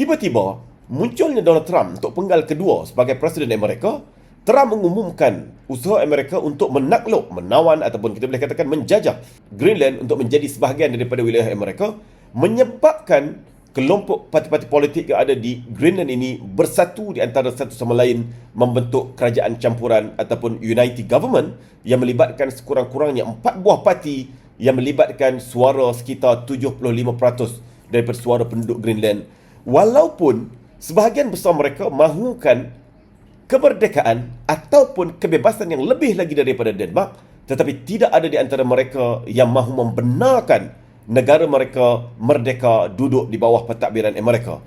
Tiba-tiba, munculnya Donald Trump untuk penggal kedua sebagai Presiden Amerika. Trump mengumumkan usaha Amerika untuk menakluk, menawan ataupun kita boleh katakan menjajah Greenland untuk menjadi sebahagian daripada wilayah Amerika, menyebabkan kelompok parti-parti politik yang ada di Greenland ini bersatu di antara satu sama lain membentuk kerajaan campuran ataupun United Government yang melibatkan sekurang-kurangnya 4 buah parti yang melibatkan suara sekitar 75% daripada suara penduduk Greenland. Walaupun sebahagian besar mereka mahukan kemerdekaan ataupun kebebasan yang lebih lagi daripada Denmark, tetapi tidak ada di antara mereka yang mahu membenarkan negara mereka merdeka duduk di bawah pentadbiran Amerika.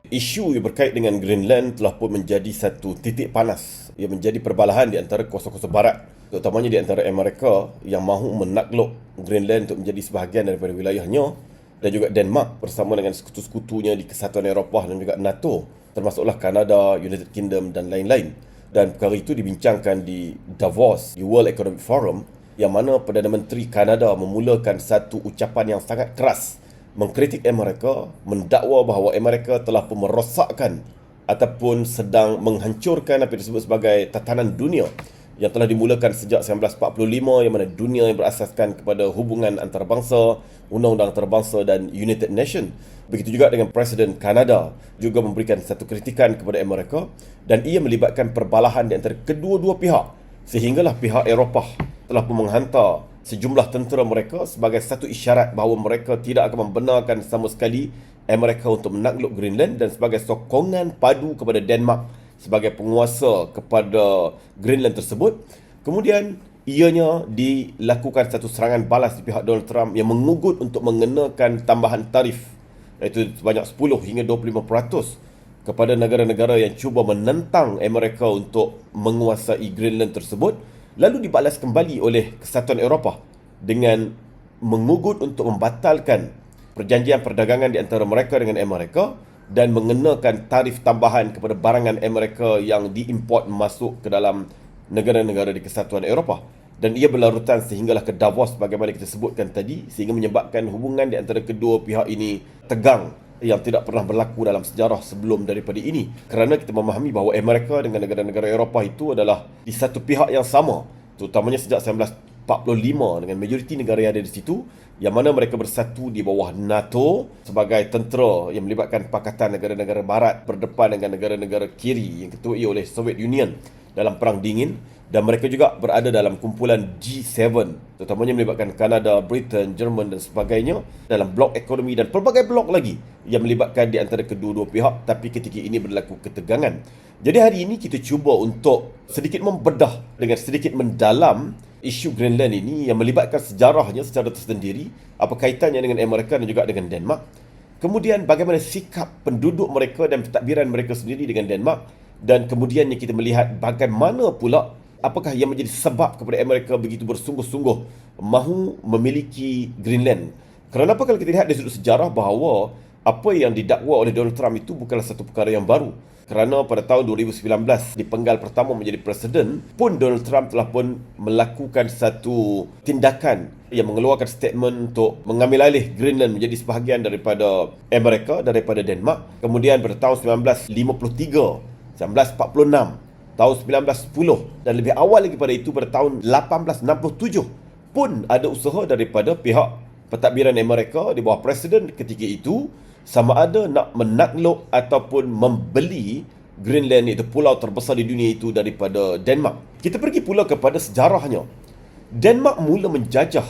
Isu yang berkait dengan Greenland telah pun menjadi satu titik panas yang menjadi perbalahan di antara kuasa-kuasa barat, terutamanya di antara Amerika yang mahu menakluk Greenland untuk menjadi sebahagian daripada wilayahnya, dan juga Denmark bersama dengan sekutu-sekutunya di Kesatuan Eropah dan juga NATO, termasuklah Kanada, United Kingdom dan lain-lain. Dan perkara itu dibincangkan di Davos, di World Economic Forum, yang mana Perdana Menteri Kanada memulakan satu ucapan yang sangat keras mengkritik Amerika, mendakwa bahawa Amerika telah pun merosakkan ataupun sedang menghancurkan apa yang disebut sebagai tatanan dunia yang telah dimulakan sejak 1945, yang mana dunia yang berasaskan kepada hubungan antarabangsa, undang-undang antarabangsa dan United Nation. Begitu juga dengan Presiden Kanada juga memberikan satu kritikan kepada Amerika, dan ia melibatkan perbalahan di antara kedua-dua pihak, sehinggalah pihak Eropah telah pun menghantar sejumlah tentera mereka sebagai satu isyarat bahawa mereka tidak akan membenarkan sama sekali Amerika untuk menakluk Greenland, dan sebagai sokongan padu kepada Denmark sebagai penguasa kepada Greenland tersebut. Kemudian ianya dilakukan satu serangan balas di pihak Donald Trump yang mengugut untuk mengenakan tambahan tarif iaitu sebanyak 10 hingga 25% kepada negara-negara yang cuba menentang Amerika untuk menguasai Greenland tersebut, lalu dibalas kembali oleh Kesatuan Eropah dengan mengugut untuk membatalkan perjanjian perdagangan di antara mereka dengan Amerika dan mengenakan tarif tambahan kepada barangan Amerika yang diimport masuk ke dalam negara-negara di Kesatuan Eropah. Dan ia berlarutan sehinggalah ke Davos bagaimana kita sebutkan tadi, sehingga menyebabkan hubungan di antara kedua pihak ini tegang yang tidak pernah berlaku dalam sejarah sebelum daripada ini. Kerana kita memahami bahawa Amerika dengan negara-negara Eropah itu adalah di satu pihak yang sama, terutamanya sejak 1945 dengan majoriti negara yang ada di situ, yang mana mereka bersatu di bawah NATO sebagai tentera yang melibatkan Pakatan Negara-Negara Barat berdepan dengan negara-negara kiri yang ketuai oleh Soviet Union dalam Perang Dingin, dan mereka juga berada dalam kumpulan G7, terutamanya melibatkan Kanada, Britain, Jerman dan sebagainya dalam blok ekonomi dan pelbagai blok lagi yang melibatkan di antara kedua-dua pihak. Tapi ketika ini berlaku ketegangan. Jadi hari ini kita cuba untuk sedikit membedah dengan sedikit mendalam isu Greenland ini yang melibatkan sejarahnya secara tersendiri, apa kaitannya dengan Amerika dan juga dengan Denmark. Kemudian bagaimana sikap penduduk mereka dan pentadbiran mereka sendiri dengan Denmark, dan kemudiannya kita melihat bagaimana pula apakah yang menjadi sebab kepada Amerika begitu bersungguh-sungguh mahu memiliki Greenland. Kerana apa, kalau kita lihat dari sudut sejarah bahawa apa yang didakwa oleh Donald Trump itu bukanlah satu perkara yang baru. Kerana pada tahun 2019 di penggal pertama menjadi presiden pun Donald Trump telah pun melakukan satu tindakan yang mengeluarkan statement untuk mengambil alih Greenland menjadi sebahagian daripada Amerika, daripada Denmark. Kemudian pada tahun 1953, 1946, tahun 1910 dan lebih awal lagi pada itu pada tahun 1867 pun ada usaha daripada pihak pentadbiran Amerika di bawah presiden ketika itu sama ada nak menakluk ataupun membeli Greenland, iaitu pulau terbesar di dunia itu, daripada Denmark. Kita pergi pula kepada sejarahnya. Denmark mula menjajah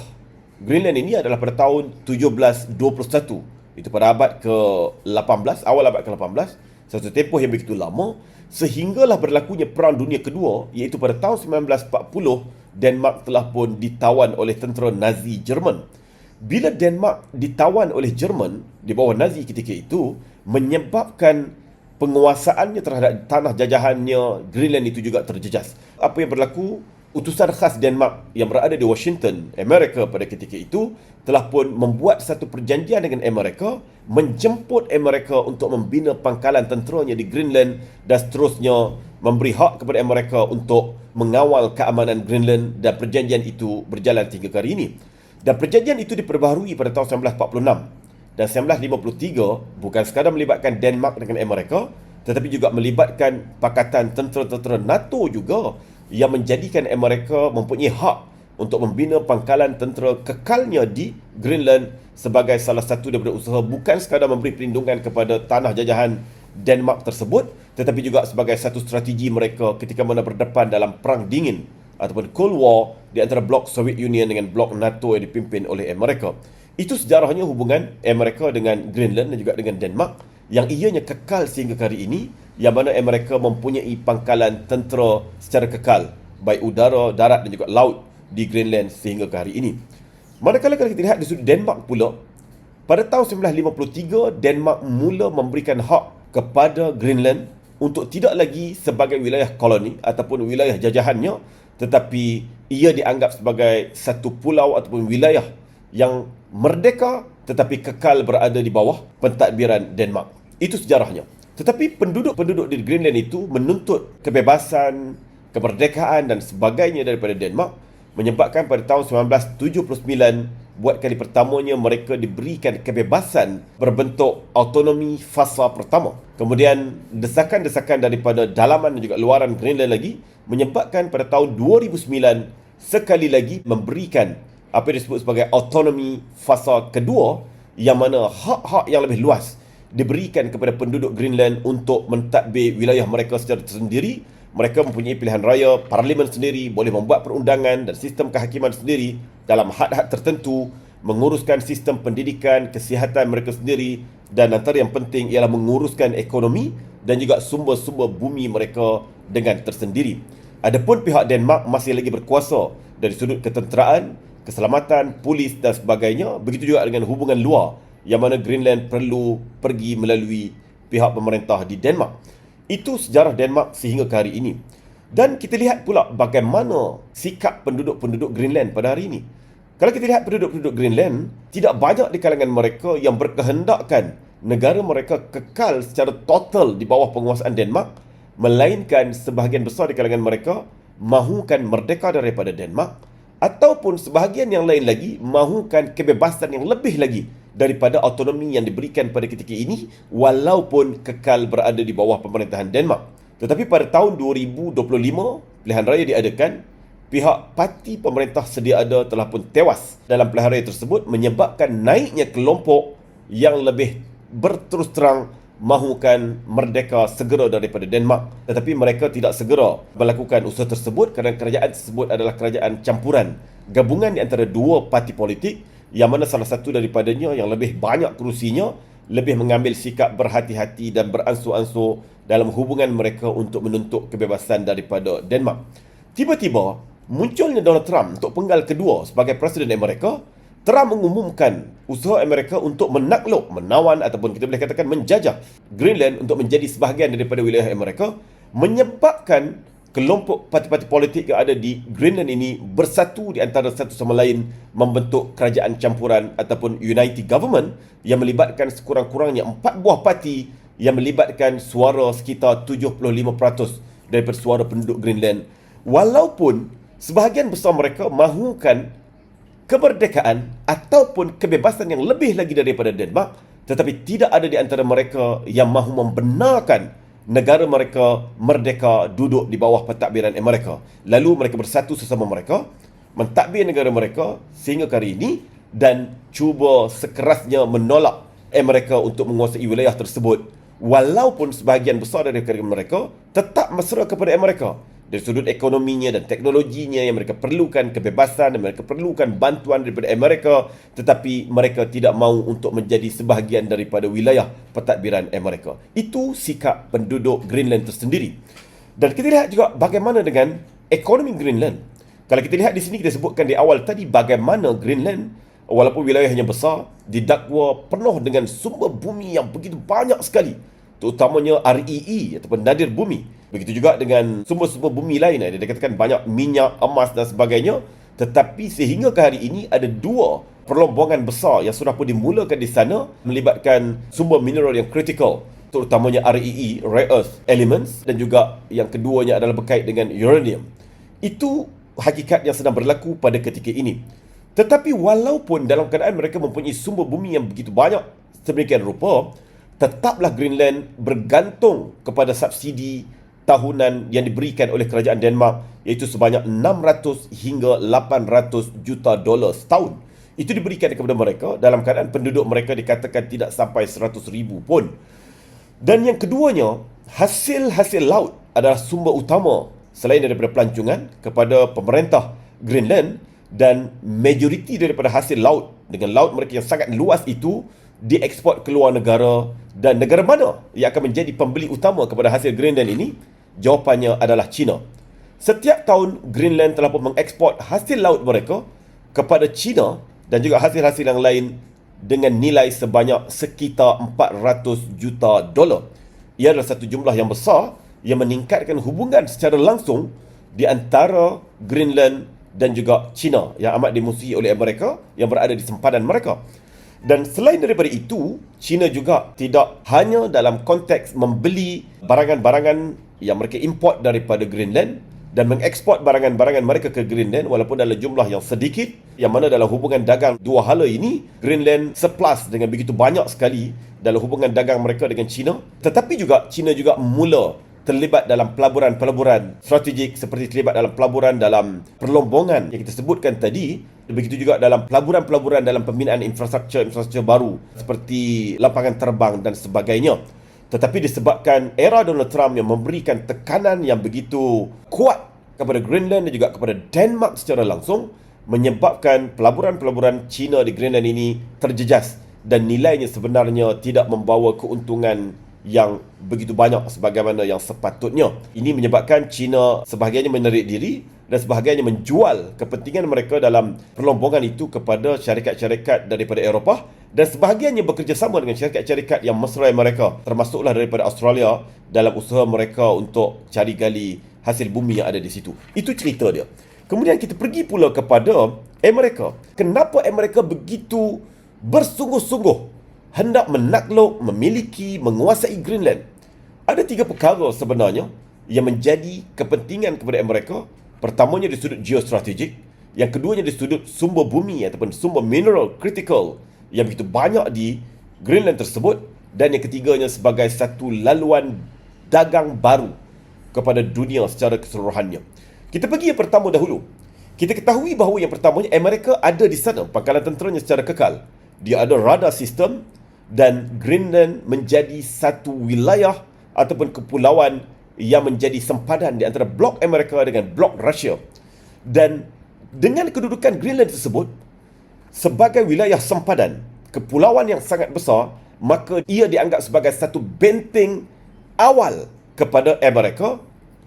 Greenland ini adalah pada tahun 1721. Itu pada abad ke-18, awal abad ke-18. Satu tempoh yang begitu lama, sehinggalah berlakunya Perang Dunia Kedua, iaitu pada tahun 1940, Denmark telah pun ditawan oleh tentera Nazi Jerman. Bila Denmark ditawan oleh Jerman di bawah Nazi ketika itu, menyebabkan penguasaannya terhadap tanah jajahannya Greenland itu juga terjejas. Apa yang berlaku? Utusan khas Denmark yang berada di Washington, Amerika pada ketika itu telah pun membuat satu perjanjian dengan Amerika, menjemput Amerika untuk membina pangkalan tenteranya di Greenland dan seterusnya memberi hak kepada Amerika untuk mengawal keamanan Greenland, dan perjanjian itu berjalan hingga ke hari ini. Dan perjanjian itu diperbaharui pada tahun 1946. Dan 1953 bukan sekadar melibatkan Denmark dengan Amerika, tetapi juga melibatkan Pakatan Tentera-Tentera NATO juga, yang menjadikan Amerika mempunyai hak untuk membina pangkalan tentera kekalnya di Greenland sebagai salah satu daripada usaha bukan sekadar memberi perlindungan kepada tanah jajahan Denmark tersebut, tetapi juga sebagai satu strategi mereka ketika mana berdepan dalam Perang Dingin ataupun Cold War di antara blok Soviet Union dengan blok NATO yang dipimpin oleh Amerika. Itu sejarahnya hubungan Amerika dengan Greenland dan juga dengan Denmark, yang ianya kekal sehingga hari ini, yang mana Amerika mempunyai pangkalan tentera secara kekal, baik udara, darat dan juga laut di Greenland sehingga hari ini. Manakala kalau kita lihat di sudut Denmark pula, pada tahun 1953, Denmark mula memberikan hak kepada Greenland untuk tidak lagi sebagai wilayah koloni ataupun wilayah jajahannya, tetapi ia dianggap sebagai satu pulau ataupun wilayah yang merdeka tetapi kekal berada di bawah pentadbiran Denmark. Itu sejarahnya. Tetapi penduduk-penduduk di Greenland itu menuntut kebebasan, kemerdekaan dan sebagainya daripada Denmark, menyebabkan pada tahun 1979 buat kali pertamanya mereka diberikan kebebasan berbentuk autonomi fasa pertama. Kemudian desakan-desakan daripada dalaman dan juga luaran Greenland lagi menyebabkan pada tahun 2009 sekali lagi memberikan apa yang disebut sebagai autonomi fasa kedua, yang mana hak-hak yang lebih luas diberikan kepada penduduk Greenland untuk mentadbir wilayah mereka secara tersendiri. Mereka mempunyai pilihan raya, parlimen sendiri, boleh membuat perundangan dan sistem kehakiman sendiri dalam had-had tertentu, menguruskan sistem pendidikan, kesihatan mereka sendiri, dan antara yang penting ialah menguruskan ekonomi dan juga sumber-sumber bumi mereka dengan tersendiri. Adapun pihak Denmark masih lagi berkuasa dari sudut ketenteraan, keselamatan, polis dan sebagainya. Begitu juga dengan hubungan luar, yang mana Greenland perlu pergi melalui pihak pemerintah di Denmark. Itu sejarah Denmark sehingga ke hari ini. Dan kita lihat pula bagaimana sikap penduduk-penduduk Greenland pada hari ini. Kalau kita lihat penduduk-penduduk Greenland, tidak banyak di kalangan mereka yang berkehendakkan negara mereka kekal secara total di bawah penguasaan Denmark, melainkan sebahagian besar di kalangan mereka mahukan merdeka daripada Denmark, ataupun sebahagian yang lain lagi mahukan kebebasan yang lebih lagi daripada autonomi yang diberikan pada ketika ini, walaupun kekal berada di bawah pemerintahan Denmark. Tetapi pada tahun 2025, pilihan raya diadakan. Pihak parti pemerintah sedia ada telah pun tewas dalam pilihan raya tersebut, menyebabkan naiknya kelompok yang lebih berterus terang mahukan merdeka segera daripada Denmark. Tetapi mereka tidak segera melakukan usaha tersebut kerana kerajaan tersebut adalah kerajaan campuran, gabungan di antara dua parti politik, yang mana salah satu daripadanya yang lebih banyak kerusinya lebih mengambil sikap berhati-hati dan beransur-ansur dalam hubungan mereka untuk menuntut kebebasan daripada Denmark. Tiba-tiba munculnya Donald Trump untuk penggal kedua sebagai Presiden Amerika. Trump mengumumkan usaha Amerika untuk menakluk, menawan ataupun kita boleh katakan menjajah Greenland untuk menjadi sebahagian daripada wilayah Amerika, menyebabkan kelompok parti-parti politik yang ada di Greenland ini bersatu di antara satu sama lain, membentuk kerajaan campuran ataupun United Government yang melibatkan sekurang-kurangnya 4 buah parti yang melibatkan suara sekitar 75% daripada suara penduduk Greenland. Walaupun sebahagian besar mereka mahukan kemerdekaan ataupun kebebasan yang lebih lagi daripada Denmark, tetapi tidak ada di antara mereka yang mahu membenarkan negara mereka merdeka duduk di bawah pentadbiran Amerika. Lalu mereka bersatu sesama mereka, mentadbir negara mereka sehingga hari ini, dan cuba sekerasnya menolak Amerika untuk menguasai wilayah tersebut, walaupun sebahagian besar dari mereka tetap mesra kepada Amerika dari sudut ekonominya dan teknologinya yang mereka perlukan kebebasan dan mereka perlukan bantuan daripada Amerika, tetapi mereka tidak mahu untuk menjadi sebahagian daripada wilayah pentadbiran Amerika. Itu sikap penduduk Greenland tersendiri. Dan kita lihat juga bagaimana dengan ekonomi Greenland. Kalau kita lihat di sini, kita sebutkan di awal tadi bagaimana Greenland, walaupun wilayahnya besar, didakwa penuh dengan sumber bumi yang begitu banyak sekali, terutamanya REE ataupun nadir bumi. Begitu juga dengan sumber-sumber bumi lain. Dia dikatakan banyak minyak, emas dan sebagainya. Tetapi sehingga ke hari ini ada 2 perlombongan besar yang sudah pun dimulakan di sana, melibatkan sumber mineral yang kritikal, terutamanya REE, Rare Earth Elements, dan juga yang keduanya adalah berkait dengan uranium. Itu hakikat yang sedang berlaku pada ketika ini. Tetapi walaupun dalam keadaan mereka mempunyai sumber bumi yang begitu banyak sedemikian rupa, tetaplah Greenland bergantung kepada subsidi tahunan yang diberikan oleh kerajaan Denmark, iaitu sebanyak 600 hingga 800 juta dolar setahun. Itu diberikan kepada mereka dalam keadaan penduduk mereka dikatakan tidak sampai 100,000 pun. Dan yang keduanya, hasil-hasil laut adalah sumber utama selain daripada pelancongan kepada pemerintah Greenland, dan majoriti daripada hasil laut dengan laut mereka yang sangat luas itu dieksport ke luar negara. Dan negara mana yang akan menjadi pembeli utama kepada hasil Greenland ini? Jawapannya adalah China. Setiap tahun Greenland telah pun mengeksport hasil laut mereka kepada China dan juga hasil-hasil yang lain dengan nilai sebanyak sekitar 400 juta dolar. Ia adalah satu jumlah yang besar yang meningkatkan hubungan secara langsung di antara Greenland dan juga China yang amat dimusuhi oleh Amerika yang berada di sempadan mereka. Dan selain daripada itu, China juga tidak hanya dalam konteks membeli barangan-barangan yang mereka import daripada Greenland dan mengeksport barangan-barangan mereka ke Greenland walaupun dalam jumlah yang sedikit, yang mana dalam hubungan dagang dua hala ini, Greenland surplus dengan begitu banyak sekali dalam hubungan dagang mereka dengan China. Tetapi juga China juga mula terlibat dalam pelaburan-pelaburan strategik, seperti terlibat dalam pelaburan dalam perlombongan yang kita sebutkan tadi. Begitu juga dalam pelaburan-pelaburan dalam pembinaan infrastruktur baru seperti lapangan terbang dan sebagainya. Tetapi disebabkan era Donald Trump yang memberikan tekanan yang begitu kuat kepada Greenland dan juga kepada Denmark secara langsung, menyebabkan pelaburan-pelaburan China di Greenland ini terjejas dan nilainya sebenarnya tidak membawa keuntungan yang begitu banyak sebagaimana yang sepatutnya. Ini menyebabkan China sebahagiannya menarik diri dan sebahagiannya menjual kepentingan mereka dalam perlombongan itu kepada syarikat-syarikat daripada Eropah, dan sebahagiannya bekerjasama dengan syarikat-syarikat yang mesra mereka, termasuklah daripada Australia, dalam usaha mereka untuk cari gali hasil bumi yang ada di situ. Itu cerita dia. Kemudian kita pergi pula kepada Amerika. Kenapa Amerika begitu bersungguh-sungguh hendak menakluk, memiliki, menguasai Greenland? Ada tiga perkara sebenarnya yang menjadi kepentingan kepada Amerika. Pertamanya di sudut geostrategik, yang keduanya di sudut sumber bumi ataupun sumber mineral critical yang begitu banyak di Greenland tersebut, dan yang ketiganya sebagai satu laluan dagang baru kepada dunia secara keseluruhannya. Kita pergi yang pertama dahulu. Kita ketahui bahawa yang pertamanya Amerika ada di sana, pangkalan tenteranya secara kekal. Dia ada radar sistem, dan Greenland menjadi satu wilayah ataupun kepulauan yang menjadi sempadan di antara blok Amerika dengan blok Rusia. Dan dengan kedudukan Greenland tersebut sebagai wilayah sempadan, kepulauan yang sangat besar, maka ia dianggap sebagai satu benteng awal kepada Amerika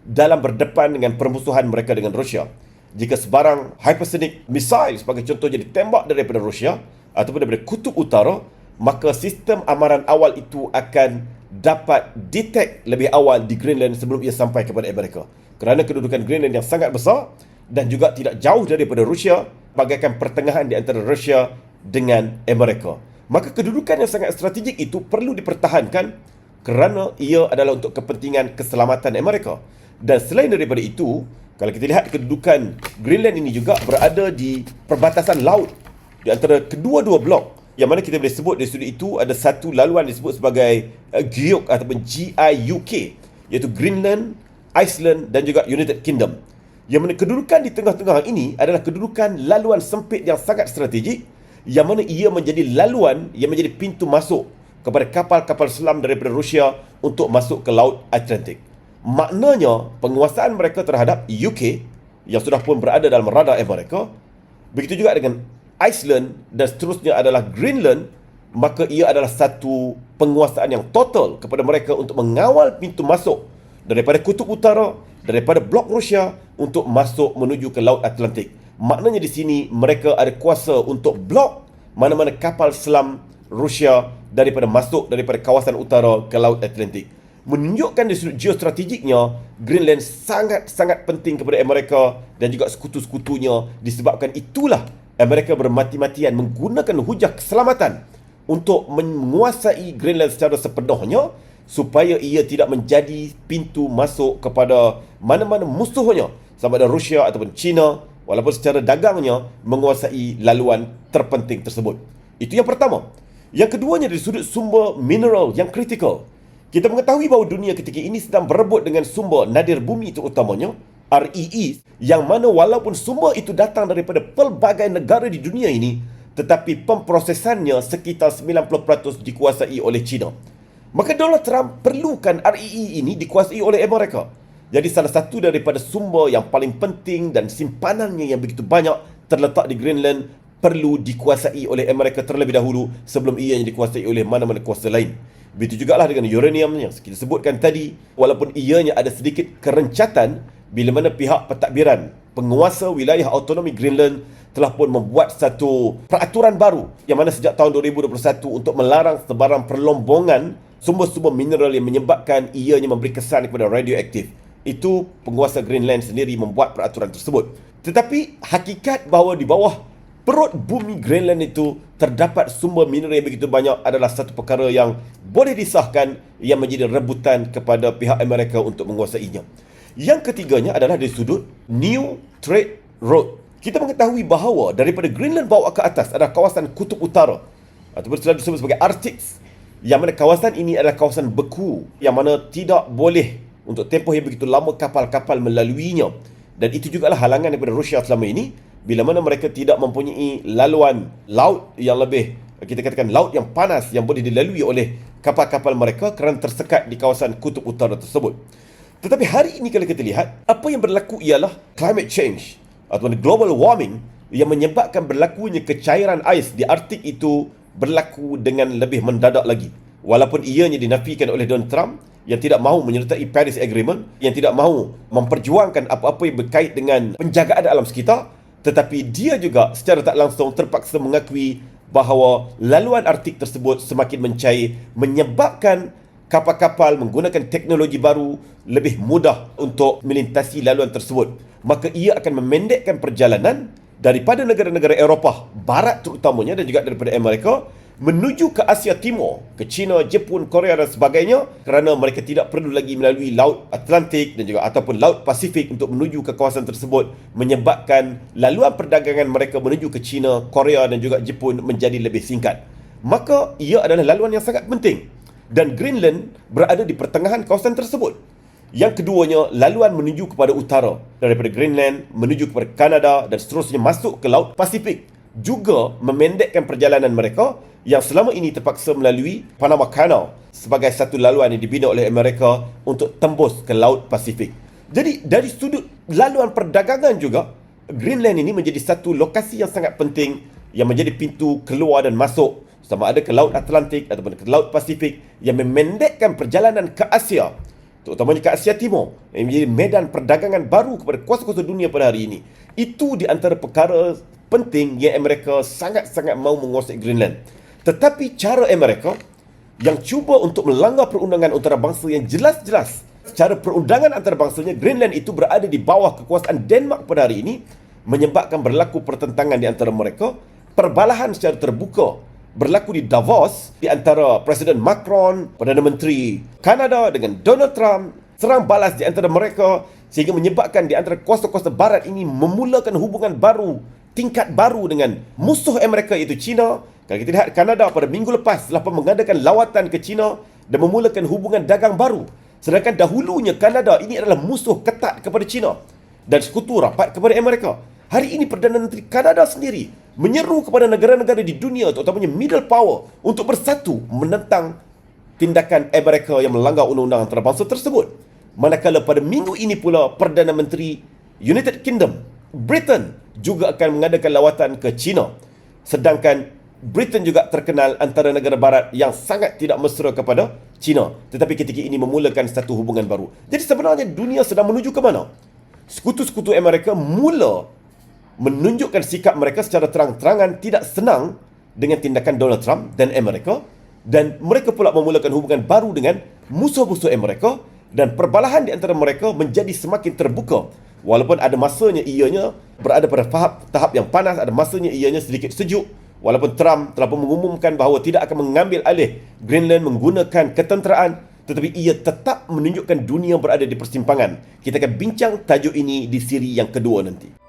dalam berdepan dengan permusuhan mereka dengan Rusia. Jika sebarang hypersonic missile sebagai contohnya ditembak daripada Rusia ataupun daripada kutub utara, maka sistem amaran awal itu akan dapat detect lebih awal di Greenland sebelum ia sampai kepada Amerika. Kerana kedudukan Greenland yang sangat besar dan juga tidak jauh daripada Rusia, bagaikan pertengahan di antara Rusia dengan Amerika, maka kedudukan yang sangat strategik itu perlu dipertahankan kerana ia adalah untuk kepentingan keselamatan Amerika. Dan selain daripada itu, kalau kita lihat kedudukan Greenland ini juga berada di perbatasan laut di antara kedua-dua blok, yang mana kita boleh sebut di sudut itu ada satu laluan disebut sebagai GIUK ataupun GIUK, iaitu Greenland, Iceland dan juga United Kingdom. Yang mana kedudukan di tengah-tengah ini adalah kedudukan laluan sempit yang sangat strategik, yang mana ia menjadi laluan yang menjadi pintu masuk kepada kapal-kapal selam daripada Rusia untuk masuk ke Laut Atlantik. Maknanya penguasaan mereka terhadap UK yang sudah pun berada dalam radar Amerika, begitu juga dengan Iceland dan seterusnya adalah Greenland, maka ia adalah satu penguasaan yang total kepada mereka untuk mengawal pintu masuk daripada kutub utara, daripada blok Rusia untuk masuk menuju ke Laut Atlantik. Maknanya di sini mereka ada kuasa untuk blok mana-mana kapal selam Rusia daripada masuk daripada kawasan utara ke Laut Atlantik. Menunjukkan dari sudut geostrategiknya, Greenland sangat-sangat penting kepada Amerika dan juga sekutu-sekutunya. Disebabkan itulah Amerika bermati-matian menggunakan hujah keselamatan untuk menguasai Greenland secara sepenuhnya, supaya ia tidak menjadi pintu masuk kepada mana-mana musuhnya, sama ada Rusia ataupun China, walaupun secara dagangnya menguasai laluan terpenting tersebut. Itu yang pertama. Yang keduanya dari sudut sumber mineral yang kritikal. Kita mengetahui bahawa dunia ketika ini sedang berebut dengan sumber nadir bumi terutamanya REE, yang mana walaupun sumber itu datang daripada pelbagai negara di dunia ini, tetapi pemprosesannya sekitar 90% dikuasai oleh China. Maka Donald Trump perlukan REE ini dikuasai oleh Amerika. Jadi salah satu daripada sumber yang paling penting dan simpanannya yang begitu banyak terletak di Greenland perlu dikuasai oleh Amerika terlebih dahulu sebelum ianya dikuasai oleh mana-mana kuasa lain. Begitu jugalah dengan uranium yang kita sebutkan tadi, walaupun ianya ada sedikit kerencatan bila mana pihak pentadbiran penguasa wilayah autonomi Greenland telah pun membuat satu peraturan baru yang mana sejak tahun 2021 untuk melarang sebarang perlombongan sumber-sumber mineral yang menyebabkan ianya memberi kesan kepada radioaktif. Itu penguasa Greenland sendiri membuat peraturan tersebut. Tetapi hakikat bahawa di bawah perut bumi Greenland itu terdapat sumber mineral yang begitu banyak adalah satu perkara yang boleh disahkan yang menjadi rebutan kepada pihak Amerika untuk menguasainya. Yang ketiganya adalah dari sudut New Trade Road. Kita mengetahui bahawa daripada Greenland bawa ke atas adalah kawasan Kutub Utara ataupun selalu disebut sebagai Arctic, yang mana kawasan ini adalah kawasan beku yang mana tidak boleh untuk tempoh yang begitu lama kapal-kapal melaluinya. Dan itu jugalah halangan daripada Rusia selama ini bila mana mereka tidak mempunyai laluan laut yang lebih, kita katakan laut yang panas yang boleh dilalui oleh kapal-kapal mereka kerana tersekat di kawasan Kutub Utara tersebut. Tetapi hari ini kalau kita lihat, apa yang berlaku ialah climate change atau global warming yang menyebabkan berlakunya kecairan ais di Arktik itu berlaku dengan lebih mendadak lagi. Walaupun ianya dinafikan oleh Donald Trump yang tidak mahu menyertai Paris Agreement, yang tidak mahu memperjuangkan apa-apa yang berkait dengan penjagaan alam sekitar, tetapi dia juga secara tak langsung terpaksa mengakui bahawa laluan Arktik tersebut semakin mencair, menyebabkan kapal-kapal menggunakan teknologi baru lebih mudah untuk melintasi laluan tersebut. Maka ia akan memendekkan perjalanan daripada negara-negara Eropah Barat terutamanya dan juga daripada Amerika menuju ke Asia Timur, ke China, Jepun, Korea dan sebagainya, kerana mereka tidak perlu lagi melalui Laut Atlantik dan juga ataupun Laut Pasifik untuk menuju ke kawasan tersebut, menyebabkan laluan perdagangan mereka menuju ke China, Korea dan juga Jepun menjadi lebih singkat. Maka ia adalah laluan yang sangat penting dan Greenland berada di pertengahan kawasan tersebut. Yang keduanya, laluan menuju kepada utara daripada Greenland menuju kepada Kanada dan seterusnya masuk ke Laut Pasifik juga memendekkan perjalanan mereka yang selama ini terpaksa melalui Panama Canal sebagai satu laluan yang dibina oleh Amerika untuk tembus ke Laut Pasifik. Jadi dari sudut laluan perdagangan juga, Greenland ini menjadi satu lokasi yang sangat penting yang menjadi pintu keluar dan masuk sama ada ke Laut Atlantik ataupun ke Laut Pasifik yang memendekkan perjalanan ke Asia, terutamanya ke Asia Timur, yang menjadi medan perdagangan baru kepada kuasa-kuasa dunia pada hari ini. Itu di antara perkara penting yang Amerika sangat-sangat mahu menguasai Greenland. Tetapi cara Amerika yang cuba untuk melanggar perundangan antarabangsa yang jelas-jelas, secara perundangan antarabangsanya Greenland itu berada di bawah kekuasaan Denmark pada hari ini, menyebabkan berlaku pertentangan di antara mereka, perbalahan secara terbuka berlaku di Davos di antara Presiden Macron, Perdana Menteri Kanada dengan Donald Trump, serang balas di antara mereka sehingga menyebabkan di antara kuasa-kuasa barat ini memulakan hubungan baru, tingkat baru dengan musuh Amerika iaitu China. Kalau kita lihat Kanada pada minggu lepas telah mengadakan lawatan ke China dan memulakan hubungan dagang baru. Sedangkan dahulunya Kanada ini adalah musuh ketat kepada China dan sekutu rapat kepada Amerika. Hari ini Perdana Menteri Kanada sendiri menyeru kepada negara-negara di dunia, terutamanya middle power, untuk bersatu menentang tindakan Amerika yang melanggar undang-undang antarabangsa tersebut. Manakala pada minggu ini pula Perdana Menteri United Kingdom, Britain, juga akan mengadakan lawatan ke China. Sedangkan Britain juga terkenal antara negara barat yang sangat tidak mesra kepada China, tetapi ketika ini memulakan satu hubungan baru. Jadi sebenarnya dunia sedang menuju ke mana? Sekutu-sekutu Amerika mula menunjukkan sikap mereka secara terang-terangan tidak senang dengan tindakan Donald Trump dan Amerika, dan mereka pula memulakan hubungan baru dengan musuh-musuh Amerika, dan perbalahan di antara mereka menjadi semakin terbuka. Walaupun ada masanya ianya berada pada tahap yang panas, ada masanya ianya sedikit sejuk. Walaupun Trump telah mengumumkan bahawa tidak akan mengambil alih Greenland menggunakan ketenteraan, tetapi ia tetap menunjukkan dunia berada di persimpangan. Kita akan bincang tajuk ini di siri yang kedua nanti.